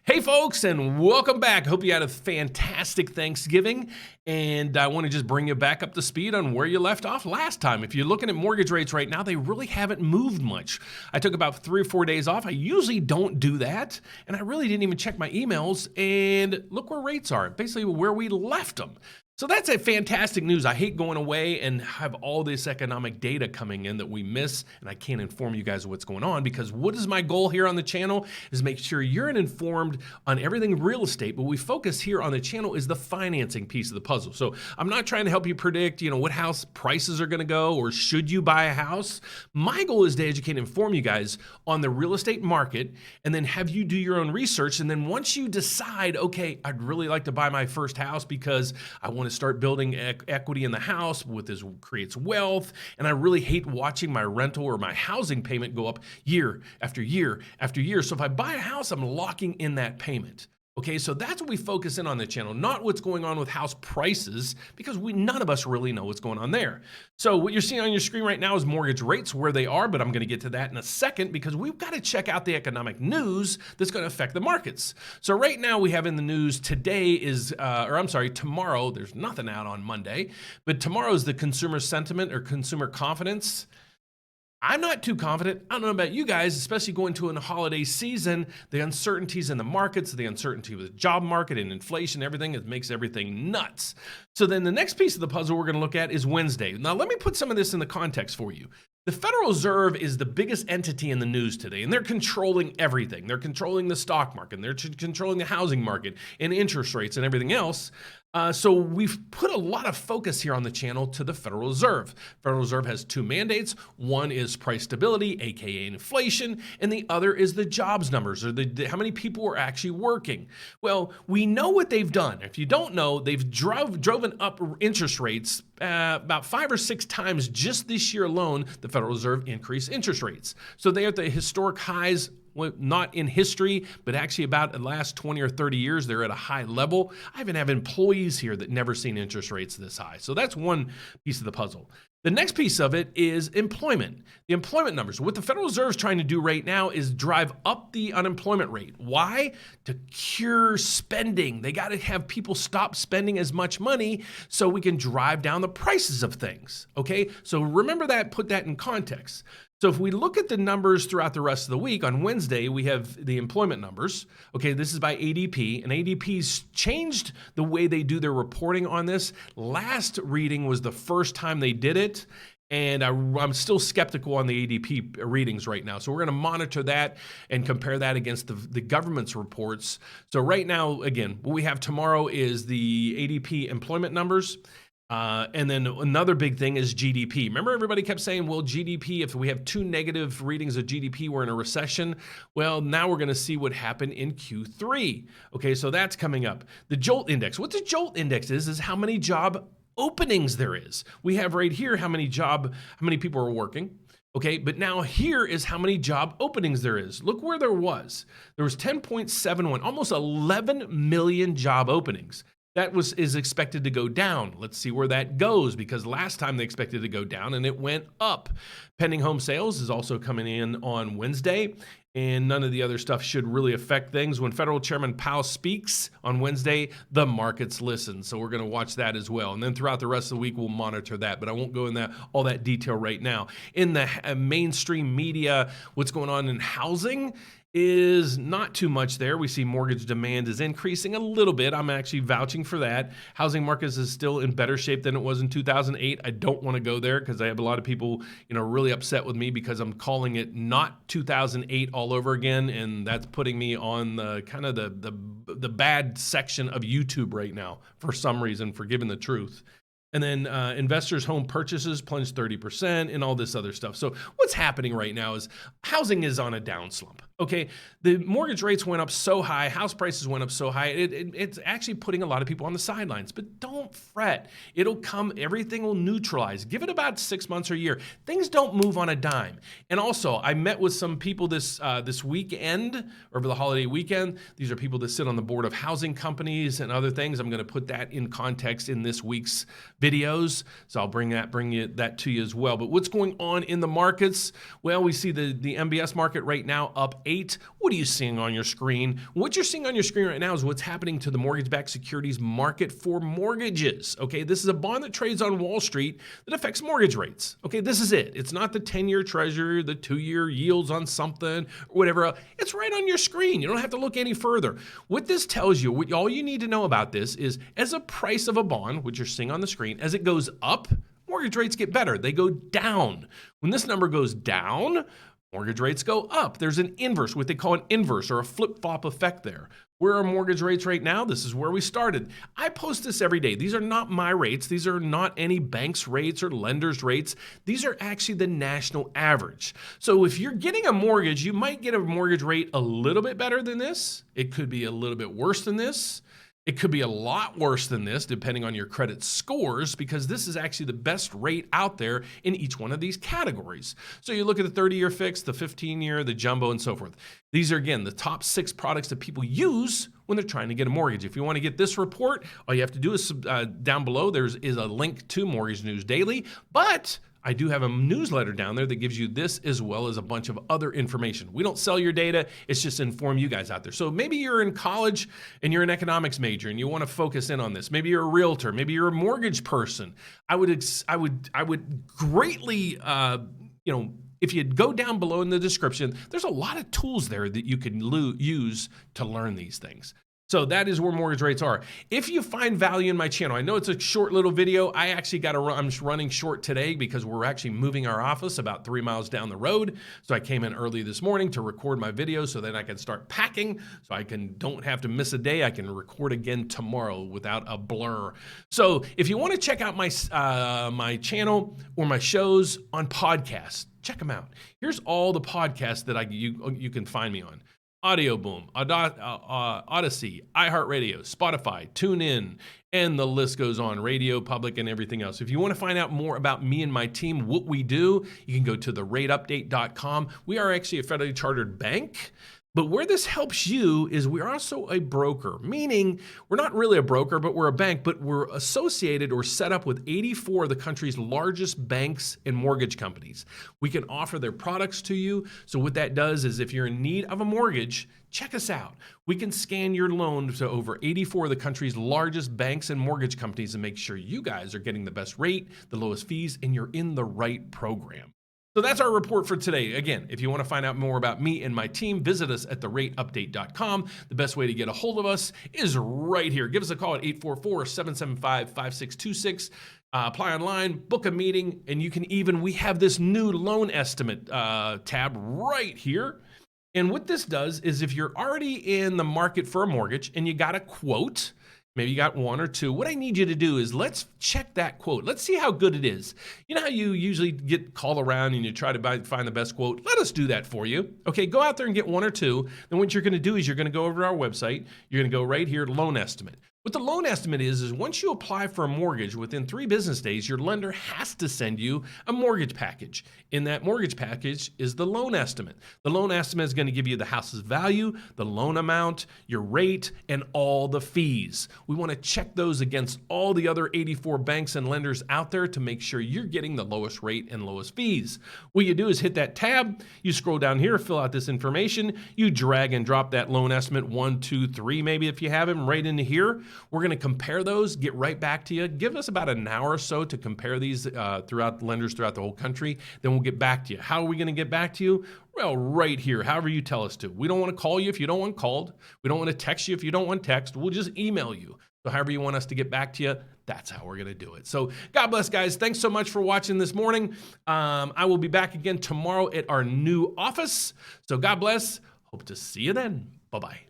Hey folks, and welcome back. Hope you had a fantastic Thanksgiving, and I want to just bring you back up to speed on where you left off last time. If you're looking at mortgage rates right now, they really haven't moved much. I took about 3 or 4 days off. I usually don't do that, and I really didn't even check my emails, and look where rates are, basically where we left them. So that's a fantastic news. I hate going away and have all this economic data coming in that we miss, and I can't inform you guys what's going on, because what is my goal here on the channel is make sure you're informed on everything real estate, but we focus here on the channel is the financing piece of the puzzle. So I'm not trying to help you predict, what house prices are going to go or should you buy a house. My goal is to educate and inform you guys on the real estate market, and then have you do your own research. And then once you decide, okay, I'd really like to buy my first house because I want to start building equity in the house with this creates wealth, and I really hate watching my rental or my housing payment go up year after year after year. So if I buy a house, I'm locking in that payment. Okay, so that's what we focus in on the channel, not what's going on with house prices, because none of us really know what's going on there. So what you're seeing on your screen right now is mortgage rates, where they are, but I'm going to get to that in a second, because we've got to check out the economic news that's going to affect the markets. So right now we have in the news today is, tomorrow, there's nothing out on Monday, but tomorrow is the consumer sentiment or consumer confidence. I'm not too confident. I don't know about you guys, especially going to a holiday season, the uncertainties in the markets, the uncertainty with the job market and inflation, everything, it makes everything nuts. So then the next piece of the puzzle we're going to look at is Wednesday. Now, let me put some of this in the context for you. The Federal Reserve is the biggest entity in the news today, and they're controlling everything. They're controlling the stock market, they're controlling the housing market and interest rates and everything else. So we've put a lot of focus here on the channel to the Federal Reserve. Federal Reserve has 2 mandates. One is price stability, aka inflation, and the other is the jobs numbers, or how many people are actually working. Well, we know what they've done. If you don't know, they've driven up interest rates about 5 or 6 times just this year alone. The Federal Reserve increased interest rates. So they are at the historic highs. Well, not in history, but actually about the last 20 or 30 years, they're at a high level. I even have employees here that never seen interest rates this high. So that's one piece of the puzzle. The next piece of it is employment. The employment numbers. What the Federal Reserve is trying to do right now is drive up the unemployment rate. Why? To cure spending. They got to have people stop spending as much money so we can drive down the prices of things. Okay? So remember that, put that in context. So if we look at the numbers throughout the rest of the week, on Wednesday, we have the employment numbers. Okay, this is by ADP, and ADP's changed the way they do their reporting on this. Last reading was the first time they did it, and I'm still skeptical on the ADP readings right now. So we're going to monitor that and compare that against the government's reports. So right now, again, what we have tomorrow is the ADP employment numbers. And then another big thing is GDP. Remember, everybody kept saying, well, GDP, if we have 2 negative readings of GDP, we're in a recession. Well, now we're going to see what happened in Q3. Okay, so that's coming up. The JOLT index. What the JOLT index is how many job openings there is. We have right here how many people are working. Okay, but now here is how many job openings there is. Look where there was. There was 10.71, almost 11 million job openings. That is expected to go down. Let's see where that goes, because last time they expected to go down and it went up. Pending home sales is also coming in on Wednesday, and none of the other stuff should really affect things. When Federal Chairman Powell speaks on Wednesday, the markets listen. So we're going to watch that as well. And then throughout the rest of the week, we'll monitor that, but I won't go in all that detail right now. In the mainstream media, what's going on in housing is not too much there. We see mortgage demand is increasing a little bit. I'm actually vouching for that. Housing markets is still in better shape than it was in 2008. I don't want to go there because I have a lot of people, really upset with me because I'm calling it not 2008 all over again, and that's putting me on the kind of the bad section of YouTube right now for some reason, for giving the truth. And then investors' home purchases plunged 30% and all this other stuff. So what's happening right now is housing is on a down slump. Okay, the mortgage rates went up so high, house prices went up so high, it's actually putting a lot of people on the sidelines. But don't fret. It'll come, everything will neutralize. Give it about 6 months or a year. Things don't move on a dime. And also, I met with some people this weekend, over the holiday weekend. These are people that sit on the board of housing companies and other things. I'm going to put that in context in this week's videos. So I'll bring that to you as well. But what's going on in the markets? Well, we see the MBS market right now up 8. What are you seeing on your screen? What you're seeing on your screen right now is what's happening to the mortgage-backed securities market for mortgages. Okay, this is a bond that trades on Wall Street that affects mortgage rates. Okay, this is it. It's not the 10-year Treasury, the 2-year yields on something, or whatever. It's right on your screen. You don't have to look any further. What this tells you, all you need to know about this is as a price of a bond, which you're seeing on the screen, as it goes up, mortgage rates get better. They go down. When this number goes down, mortgage rates go up. There's an inverse, what they call an inverse or a flip-flop effect there. Where are mortgage rates right now? This is where we started. I post this every day. These are not my rates. These are not any bank's rates or lender's rates. These are actually the national average. So if you're getting a mortgage, you might get a mortgage rate a little bit better than this. It could be a little bit worse than this. It could be a lot worse than this, depending on your credit scores, because this is actually the best rate out there in each one of these categories. So you look at the 30-year fixed, the 15-year, the jumbo, and so forth. These are, again, the top 6 products that people use when they're trying to get a mortgage. If you want to get this report, all you have to do is down below, there is a link to Mortgage News Daily, but I do have a newsletter down there that gives you this as well as a bunch of other information. We don't sell your data. It's just to inform you guys out there. So maybe you're in college and you're an economics major and you want to focus in on this. Maybe you're a realtor. Maybe you're a mortgage person. I would greatly, if you go down below in the description, there's a lot of tools there that you can use to learn these things. So that is where mortgage rates are. If you find value in my channel, I know it's a short little video. I actually I'm running short today because we're actually moving our office about 3 miles down the road. So I came in early this morning to record my video so then I can start packing so I don't have to miss a day. I can record again tomorrow without a blur. So if you want to check out my channel or my shows on podcasts, check them out. Here's all the podcasts that you can find me on. Audio Boom, Odyssey, iHeartRadio, Spotify, TuneIn, and the list goes on, Radio Public and everything else. If you want to find out more about me and my team, what we do, you can go to therateupdate.com. We are actually a federally chartered bank. But where this helps you is we're also a broker, meaning we're not really a broker, but we're a bank, but we're associated or set up with 84 of the country's largest banks and mortgage companies. We can offer their products to you. So what that does is if you're in need of a mortgage, check us out. We can scan your loan to over 84 of the country's largest banks and mortgage companies and make sure you guys are getting the best rate, the lowest fees, and you're in the right program. So that's our report for today. Again, if you want to find out more about me and my team, visit us at therateupdate.com. The best way to get a hold of us is right here. Give us a call at 844-775-5626. Apply online, book a meeting, and we have this new loan estimate tab right here. And what this does is if you're already in the market for a mortgage and you got a quote, maybe you got 1 or 2. What I need you to do is let's check that quote. Let's see how good it is. You know how you usually get called around and you try to find the best quote? Let us do that for you. Okay, go out there and get 1 or 2. Then what you're going to do is you're going to go over to our website. You're going to go right here, loan estimate. What the loan estimate is once you apply for a mortgage, within 3 business days, your lender has to send you a mortgage package. In that mortgage package is the loan estimate. The loan estimate is going to give you the house's value, the loan amount, your rate, and all the fees. We want to check those against all the other 84 banks and lenders out there to make sure you're getting the lowest rate and lowest fees. What you do is hit that tab, you scroll down here, fill out this information, you drag and drop that loan estimate 1, 2, 3, maybe if you have them right into here. We're going to compare those, get right back to you. Give us about an hour or so to compare these throughout lenders throughout the whole country. Then we'll get back to you. How are we going to get back to you? Well, right here, however you tell us to. We don't want to call you if you don't want called. We don't want to text you if you don't want text. We'll just email you. So however you want us to get back to you, that's how we're going to do it. So God bless, guys. Thanks so much for watching this morning. I will be back again tomorrow at our new office. So God bless. Hope to see you then. Bye-bye.